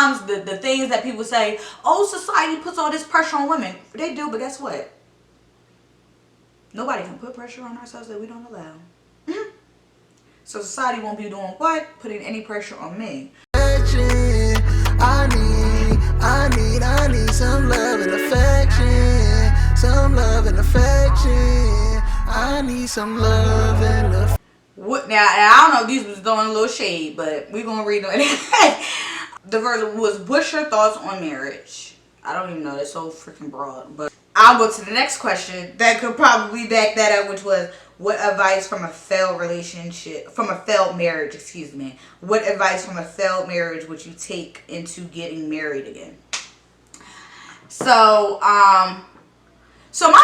sometimes the things that people say, oh, society puts all this pressure on women. They do, but guess what? Nobody can put pressure on ourselves that we don't allow. So society won't be doing what? Putting any pressure on me. I need some love and affection. Some love and affection. I need some love and affection. What now? I don't know if these was throwing a little shade, but we're gonna read them. The verse was, what's your thoughts on marriage? I don't even know, that's so freaking broad. But I'll go to the next question that could probably back that up, which was, what advice from a failed marriage, excuse me. What advice from a failed marriage would you take into getting married again? So my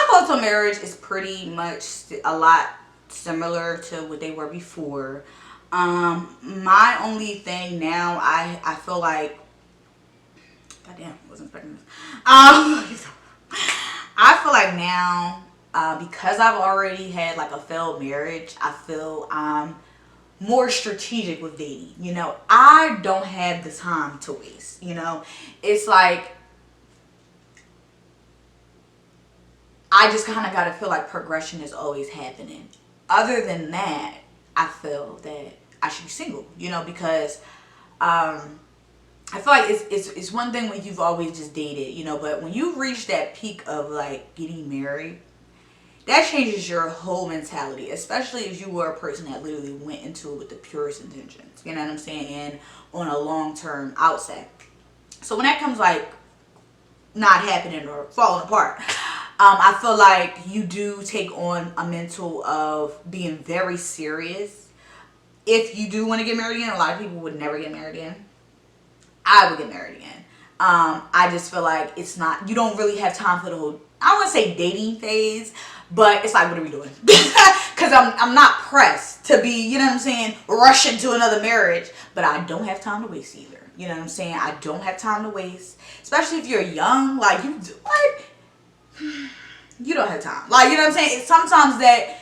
thoughts on marriage is pretty much a lot similar to what they were before. My only thing now, I feel like, goddamn, I wasn't expecting this. I feel like now, because I've already had like a failed marriage, I feel I'm more strategic with dating. You know, I don't have the time to waste. You know, it's like, I just kind of got to feel like progression is always happening. Other than that, I feel that I should be single, you know, because I feel like it's one thing when you've always just dated, you know, but when you reach that peak of like getting married, that changes your whole mentality, especially if you were a person that literally went into it with the purest intentions, you know what I'm saying, and on a long-term outset. So when that comes like not happening or falling apart, I feel like you do take on a mental of being very serious. If you do want to get married again, a lot of people would never get married again. I would get married again. I just feel like it's not, you don't really have time for the whole, I don't want to say dating phase, but it's like, what are we doing? Because I'm not pressed to be, you know what I'm saying, rush into another marriage, but I don't have time to waste either. You know what I'm saying? I don't have time to waste, especially if you're young. Like, you don't have time. Like, you know what I'm saying? It's sometimes that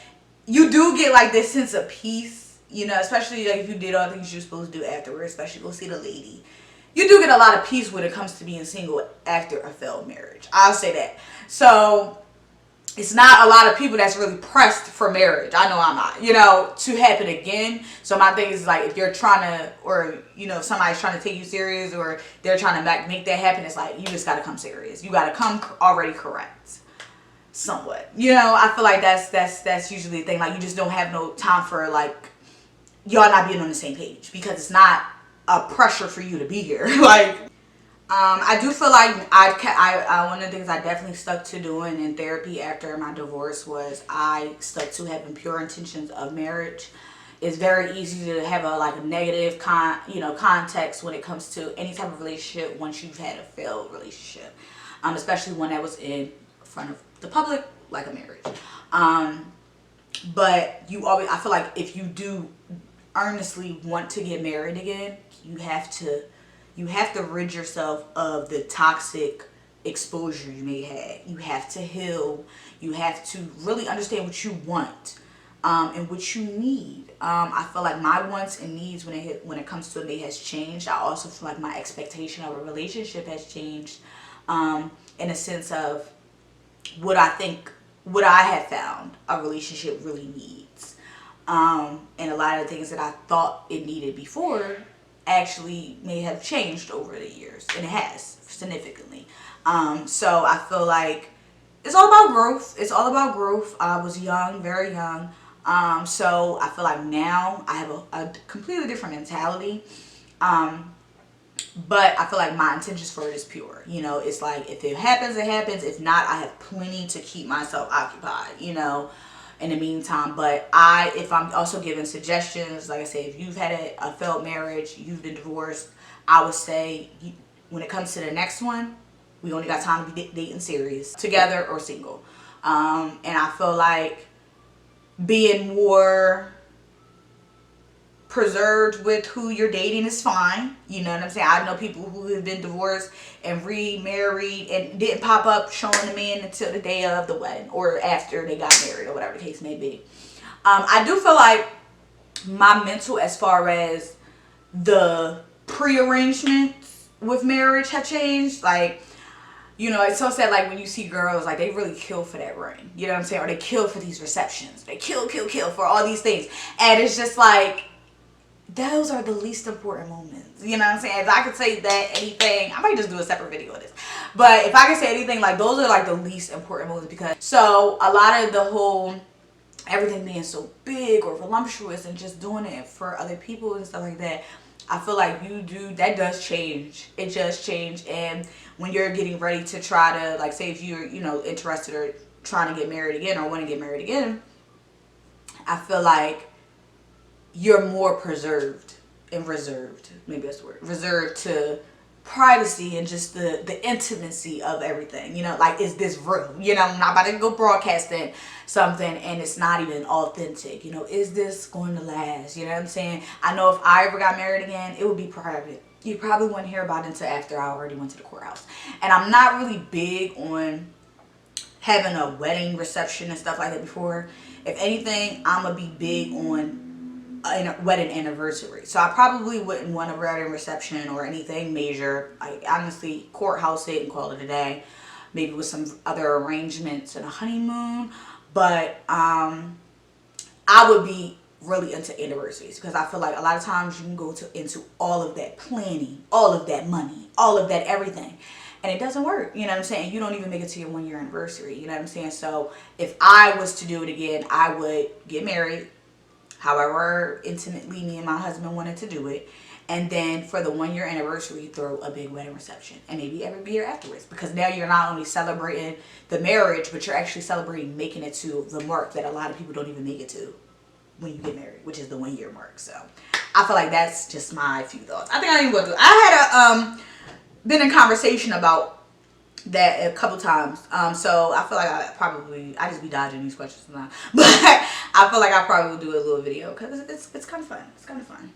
you do get like this sense of peace, you know, especially like if you did all the things you're supposed to do afterwards, especially go see the lady. You do get a lot of peace when it comes to being single after a failed marriage. I'll say that. So it's not a lot of people that's really pressed for marriage. I know I'm not, you know, to happen again. So my thing is like, if you're trying to, or, you know, if somebody's trying to take you serious or they're trying to make that happen, it's like, you just got to come serious. You got to come already correct. Somewhat, you know, I feel like that's usually the thing. Like, you just don't have no time for like y'all not being on the same page, because it's not a pressure for you to be here. Like, I do feel like I one of the things I definitely stuck to doing in therapy after my divorce was I stuck to having pure intentions of marriage. It's very easy to have a negative context when it comes to any type of relationship once you've had a failed relationship, especially one that was in front of the public, like a marriage. But I feel like if you do earnestly want to get married again, you have to rid yourself of the toxic exposure you may have. You have to heal. You have to really understand what you want, and what you need. I feel like my wants and needs when it comes to me has changed. I also feel like my expectation of a relationship has changed, in a sense of what I have found a relationship really needs. And a lot of the things that I thought it needed before actually may have changed over the years, and it has significantly. So I feel like it's all about growth. It's all about growth. I was young, very young. So I feel like now I have a completely different mentality. But I feel like my intentions for it is pure. You know, it's like, if it happens, it happens. If not, I have plenty to keep myself occupied, you know, in the meantime. But if I'm also giving suggestions, like I say, if you've had a failed marriage, you've been divorced, I would say, when it comes to the next one, we only got time to be dating serious, together or single. And I feel like being more preserved with who you're dating is fine. You know what I'm saying? I know people who have been divorced and remarried and didn't pop up showing the man until the day of the wedding or after they got married or whatever the case may be. I do feel like my mental, as far as the pre-arrangements, with marriage have changed. Like, you know, it's so sad, like, when you see girls, like, they really kill for that ring. You know what I'm saying? Or they kill for these receptions. They kill for all these things. And it's just like, those are the least important moments. You know what I'm saying? If I could say that anything, I might just do a separate video of this. But if I could say anything, like, those are, like, the least important moments. Because, so, a lot of the whole, everything being so big or voluptuous and just doing it for other people and stuff like that, I feel like that does change. It does change. And when you're getting ready to try to, like, say if you're, you know, interested or trying to get married again or want to get married again, I feel like you're more preserved and reserved. Maybe that's the word. Reserved to privacy and just the intimacy of everything. You know, like, is this real? You know, I'm not about to go broadcasting something and it's not even authentic. You know, is this going to last? You know what I'm saying? I know if I ever got married again, it would be private. You probably wouldn't hear about it until after I already went to the courthouse. And I'm not really big on having a wedding reception and stuff like that before. If anything, I'm going to be big on a wedding anniversary. So I probably wouldn't want a wedding reception or anything major. I honestly courthouse it and call it a day. Maybe with some other arrangements and a honeymoon. But I would be really into anniversaries because I feel like a lot of times you can go into all of that planning, all of that money, all of that everything, and it doesn't work. You know what I'm saying? You don't even make it to your 1 year anniversary. You know what I'm saying? So if I was to do it again, I would get married however intimately me and my husband wanted to do it, and then for the 1 year anniversary, throw a big wedding reception, and maybe every year afterwards, because now you're not only celebrating the marriage, but you're actually celebrating making it to the mark that a lot of people don't even make it to when you get married, which is the 1 year mark. So I feel like that's just my few thoughts. I think I even go through. I had been in conversation about that a couple times. So I feel like I just be dodging these questions sometimes. But I feel like I probably will do a little video because it's kind of fun. It's kind of fun.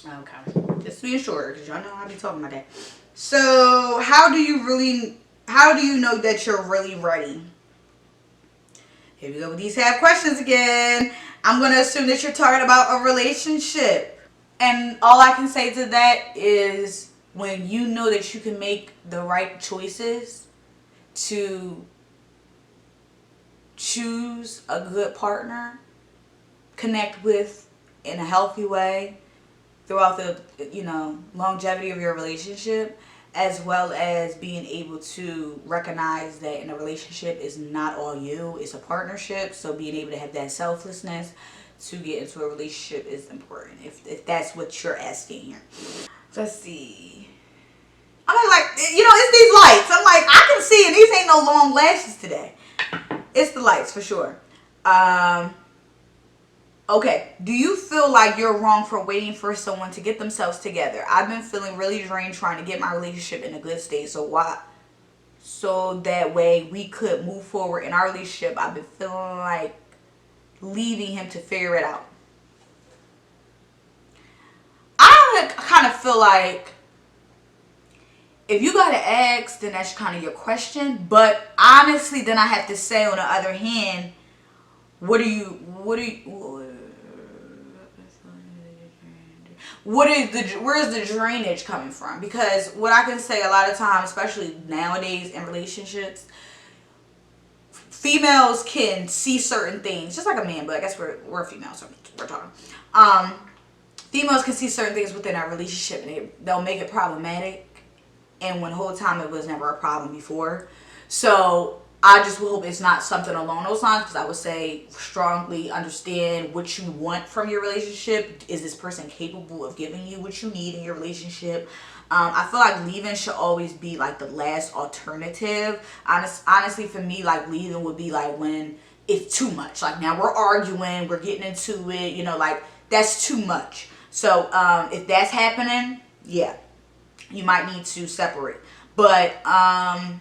Okay, just being shorter because y'all know I be talking about that. So how do you know that you're really ready? Here we go with these half questions again. I'm going to assume that you're talking about a relationship. And all I can say to that is when you know that you can make the right choices to choose a good partner, connect with in a healthy way throughout the, you know, longevity of your relationship, as well as being able to recognize that in a relationship is not all you, it's a partnership. So being able to have that selflessness to get into a relationship is important, if that's what you're asking here. Let's see. I'm like, you know, it's these lights. I'm like, I can see, and these ain't no long lashes today. It's the lights for sure. Okay, do you feel like you're wrong for waiting for someone to get themselves together? I've been feeling really drained trying to get my relationship in a good state. So that way we could move forward in our relationship. I've been feeling like leaving him to figure it out. I kind of feel like if you gotta ask, then that's kind of your question. But honestly, then I have to say on the other hand, where's the drainage coming from? Because what I can say a lot of times, especially nowadays in relationships, females can see certain things, just like a man, but I guess we're females, so we're talking. Females can see certain things within our relationship, and they'll make it problematic, and when the whole time it was never a problem before. So I just hope it's not something along those lines, because I would say strongly understand what you want from your relationship. Is this person capable of giving you what you need in your relationship? I feel like leaving should always be like the last alternative. Honestly, for me, like leaving would be like when it's too much. Like now we're arguing, we're getting into it, you know, like that's too much. So if that's happening, yeah, you might need to separate. But I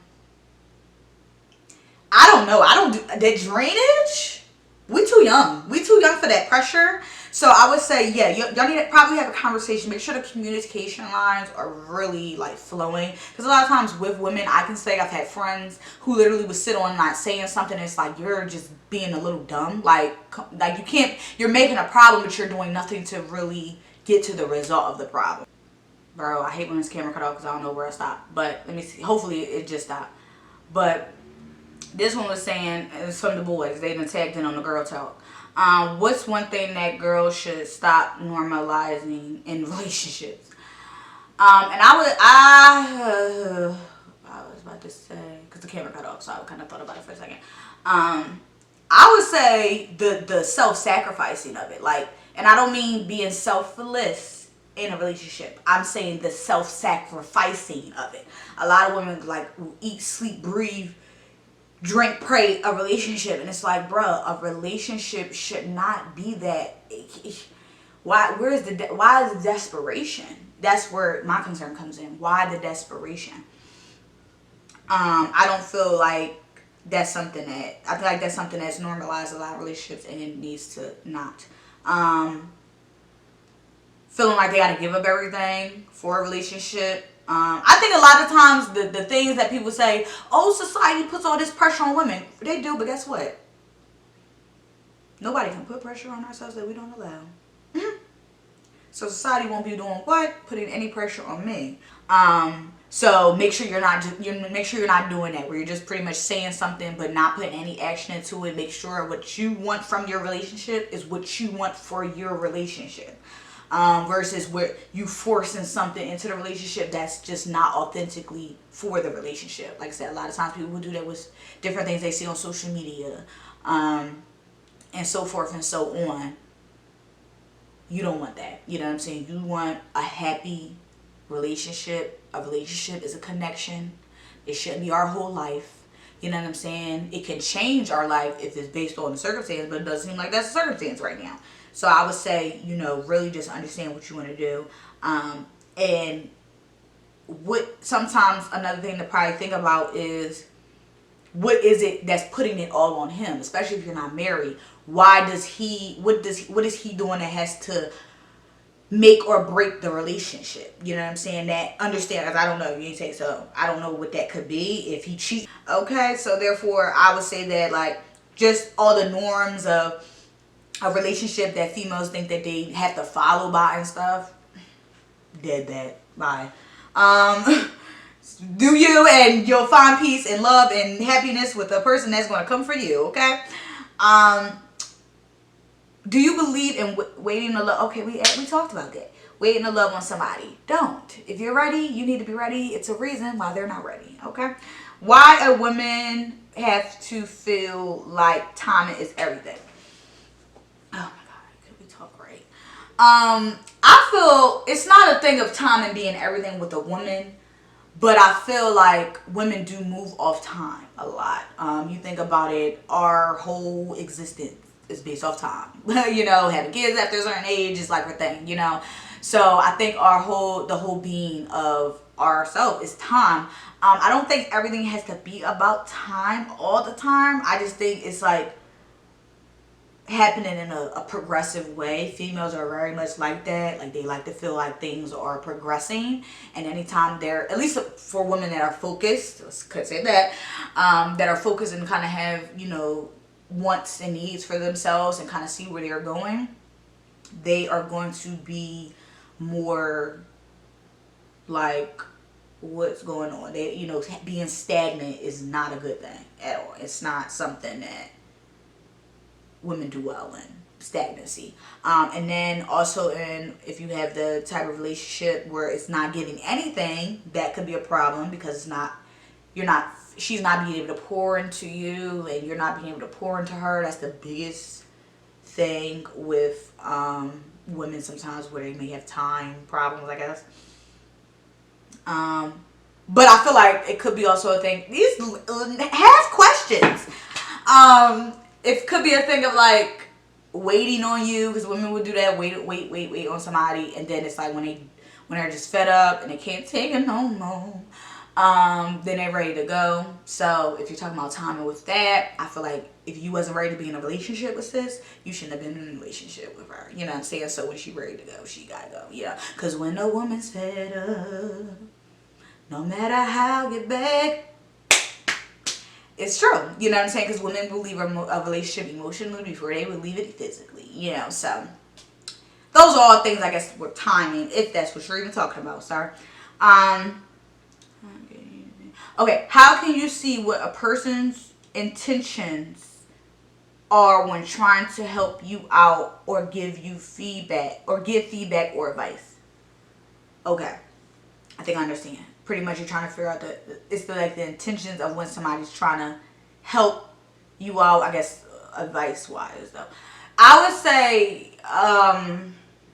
don't know. I don't do that drainage. We too young. We too young for that pressure. So I would say, yeah, y'all need to probably have a conversation. Make sure the communication lines are really like flowing. Because a lot of times with women, I can say I've had friends who literally would sit on not saying something. And it's like you're just being a little dumb. Like you can't. You're making a problem, but you're doing nothing to really get to the result of the problem. Bro, I hate when this camera cut off because I don't know where I stopped. But let me see. Hopefully it just stopped. But this one was saying, it's from the boys. They done tagged in on the girl talk. What's one thing that girls should stop normalizing in relationships? And I was about to say, because the camera cut off, so I kind of thought about it for a second. I would say the self-sacrificing of it. Like, and I don't mean being selfless in a relationship. I'm saying the self-sacrificing of it. A lot of women like eat, sleep, breathe, drink, pray a relationship, and it's like, bruh, a relationship should not be that. Why is the desperation? That's where my concern comes in. Why the desperation? I don't feel like that's something that, I feel like that's something that's normalized in a lot of relationships, and it needs to not. Feeling like they gotta give up everything for a relationship. I think a lot of times the things that people say, oh, society puts all this pressure on women. They do, but guess what? Nobody can put pressure on ourselves that we don't allow. So society won't be doing what? Putting any pressure on me. So make sure you're not doing that, where you're just pretty much saying something but not putting any action into it. Make sure what you want from your relationship is what you want for your relationship. Versus where you forcing something into the relationship that's just not authentically for the relationship. Like I said, a lot of times people will do that with different things they see on social media, and so forth and so on. You don't want that. You know what I'm saying? You want a happy relationship. A relationship is a connection. It shouldn't be our whole life. You know what I'm saying? It can change our life if it's based on the circumstance, but it doesn't seem like that's the circumstance right now. So I would say, really just understand what you want to do. And sometimes another thing to probably think about is, what is it that's putting it all on him, especially if you're not married? What is he doing that has to make or break the relationship? You know what I'm saying? That understand, as I don't know, you say so. I don't know what that could be if he cheats. Okay, so therefore I would say that, like, just all the norms of a relationship that females think that they have to follow by and stuff. Dead that. Bye. Do you, and you'll find peace and love and happiness with a person that's going to come for you, okay? Do you believe in waiting to love? Okay, we talked about that. Waiting to love on somebody. Don't. If you're ready, you need to be ready. It's a reason why they're not ready, okay? Why a woman have to feel like timing is everything? Oh my God, could we talk right? I feel it's not a thing of timing being everything with a woman. But I feel like women do move off time a lot. You think about it, our whole existence is based off time. Having kids after a certain age is like a thing, So I think the whole being of ourselves is time. I don't think everything has to be about time all the time. I just think it's like happening in a progressive way. Females are very much like that. Like, they like to feel like things are progressing, and anytime they're, at least for women that are focused, could say that, that are focused and kind of have wants and needs for themselves and kind of see where they're going, they are going to be more like, what's going on? They, being stagnant is not a good thing at all. It's not something that women do well in, stagnancy. And then also, if you have the type of relationship where it's not giving anything, that could be a problem, because she's not being able to pour into you, and you're not being able to pour into her. That's the biggest thing with women sometimes, where they may have time problems, I guess. But I feel like it could be also a thing. These have questions. It could be a thing of like waiting on you, because women would do that, wait on somebody, and then it's like when they're just fed up and they can't take it no more, then they're ready to go. So if you're talking about timing with that, I feel like if you wasn't ready to be in a relationship with sis, you shouldn't have been in a relationship with her. You know what I'm saying? So when she's ready to go, she gotta go. Yeah, because when a woman's fed up, no matter how you get back. It's true, you know what I'm saying? Because women will leave a relationship emotionally before they would leave it physically, So those those are all things, I guess, with timing, if that's what you're even talking about, sir. Okay, how can you see what a person's intentions are when trying to help you out or give you feedback or give feedback or advice? Okay, I think I understand. Pretty much you're trying to figure out the intentions of when somebody's trying to help you out, I guess, advice wise though. I would say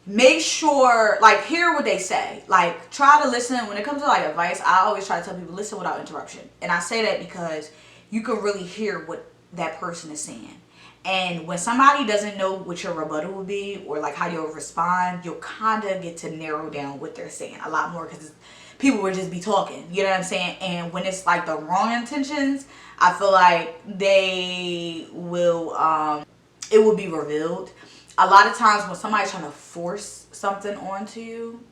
make sure, like, hear what they say. Like, try to listen. When it comes to like advice, I always try to tell people, listen without interruption. And I say that because you can really hear what that person is saying. And when somebody doesn't know what your rebuttal will be or like how you'll respond, you'll kind of get to narrow down what they're saying a lot more, because people will just be talking, you know what I'm saying? And when it's like the wrong intentions, I feel like they will it will be revealed. A lot of times when somebody's trying to force something onto you,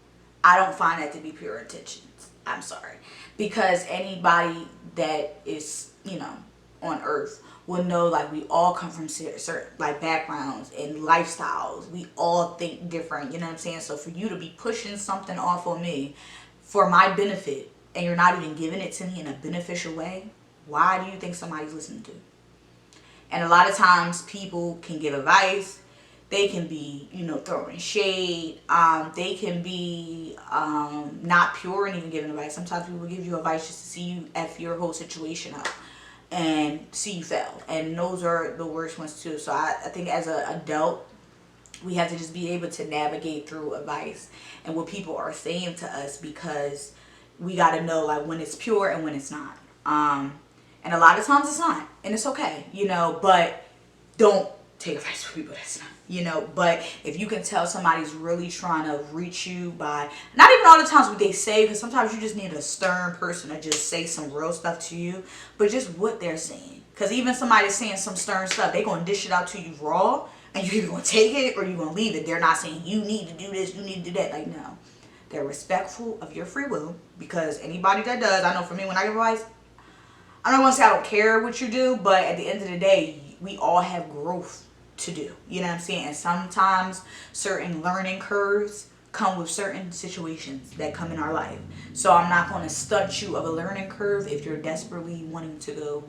I don't find that to be pure intentions. I'm sorry. Because anybody that is, you know, on earth will know, like, we all come from certain like backgrounds and lifestyles. We all think different, you know what I'm saying? So for you to be pushing something off on me for my benefit and you're not even giving it to me in a beneficial way, why do you think somebody's listening to? And a lot of times people can give advice. They can be, you know, throwing shade. They can be not pure and even giving advice. Sometimes people will give you advice just to see you F your whole situation up and see you fail. And those are the worst ones too. So I think as an adult, we have to just be able to navigate through advice and what people are saying to us, because we got to know like when it's pure and when it's not. And a lot of times it's not, and it's okay, you know, but don't take advice from people that's not, you know. But if you can tell somebody's really trying to reach you by, not even all the times what they say, because sometimes you just need a stern person to just say some real stuff to you, but just what they're saying. Because even somebody saying some stern stuff, they going to dish it out to you raw, and you're either going to take it or you're going to leave it. They're not saying you need to do this, you need to do that. Like, no. They're respectful of your free will, because anybody that does, I know for me, when I give advice, I don't want to say I don't care what you do, but at the end of the day, we all have growth to do. You know what I'm saying? And sometimes certain learning curves come with certain situations that come in our life. So I'm not going to stunt you of a learning curve if you're desperately wanting to go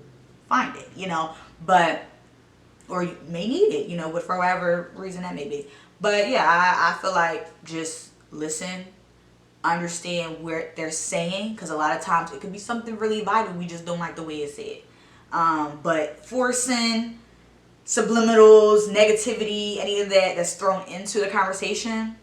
find it, you know. But, or you may need it, you know, for whatever reason that may be. But yeah, I feel like just listen, understand what they're saying, because a lot of times it could be something really vital, we just don't like the way it's said. But forcing, subliminals, negativity, any of that that's thrown into the conversation,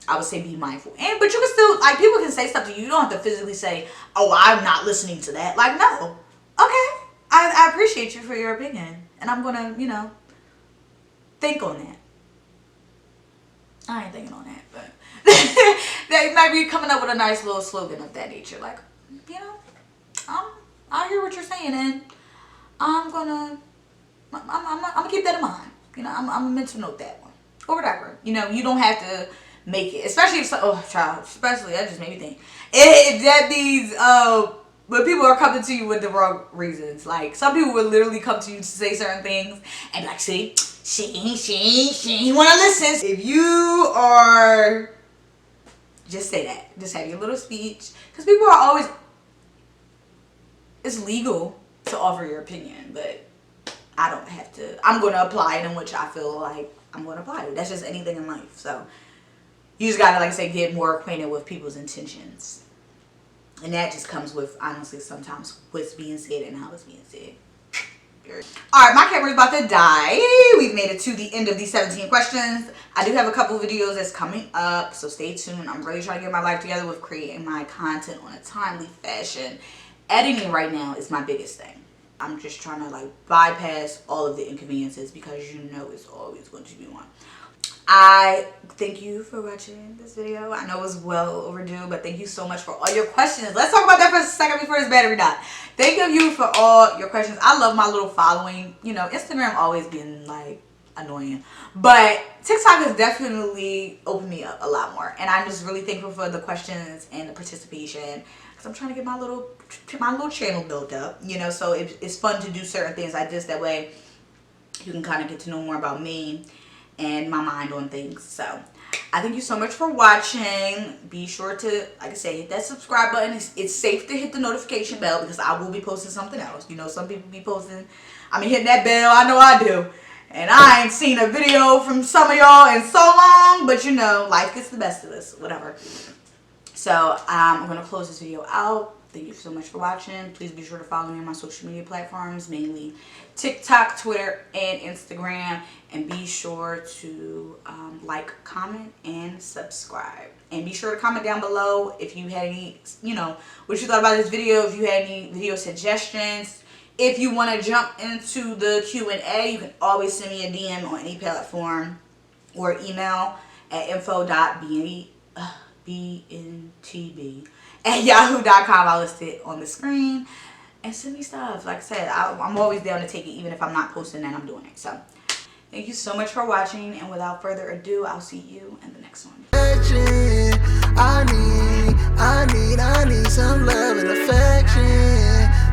I would say be mindful. But you can still, like, people can say stuff to you. You don't have to physically say, oh, I'm not listening to that. Like, no. Okay, I appreciate you for your opinion, and I'm gonna, you know, think on that. I ain't thinking on that, but they might be coming up with a nice little slogan of that nature. Like, you know, I hear what you're saying, and I'm gonna keep that in mind. You know, I'm gonna mental note that one or whatever. You know, you don't have to make it, especially if especially that just made me think. If that means when people are coming to you with the wrong reasons, like some people would literally come to you to say certain things and be like, see, she want to listen. If you are, just say that. Just have your little speech. Because people are always, it's legal to offer your opinion, but I don't have to. I'm going to apply it in which I feel like I'm going to apply it. That's just anything in life. So you just got to, like I say, get more acquainted with people's intentions. And that just comes with, honestly, sometimes what's being said and how it's being said. Alright, my camera's about to die. We've made it to the end of these 17 questions. I do have a couple videos that's coming up, so stay tuned. I'm really trying to get my life together with creating my content on a timely fashion. Editing right now is my biggest thing. I'm just trying to like bypass all of the inconveniences, because you know it's always going to be one. I thank you for watching this video. I know it was well overdue, but thank you so much for all your questions. Let's talk about that for a second before this battery dies. Thank you for all your questions. I love my little following. You know, Instagram always been like annoying, but TikTok has definitely opened me up a lot more. And I'm just really thankful for the questions and the participation, because I'm trying to get my little channel built up. You know, so it's fun to do certain things like this. That way you can kind of get to know more about me and my mind on things. So I thank you so much for watching. Be sure to, like I say, hit that subscribe button. It's safe to hit the notification bell because I will be posting something else. You know, some people be posting, hitting that bell. I know I do. And I ain't seen a video from some of y'all in so long, but you know, life gets the best of us, whatever. So I'm going to close this video out. Thank you so much for watching. Please be sure to follow me on my social media platforms, mainly TikTok, Twitter, and Instagram. And be sure to like, comment, and subscribe. And be sure to comment down below if you had any, what you thought about this video, if you had any video suggestions. If you want to jump into the Q&A, you can always send me a DM on any platform or email at info.bntb@yahoo.com. I'll list it on the screen. And send me stuff. Like I said, I'm always down to take it, even if I'm not posting and I'm doing it. So, thank you so much for watching. And without further ado, I'll see you in the next one.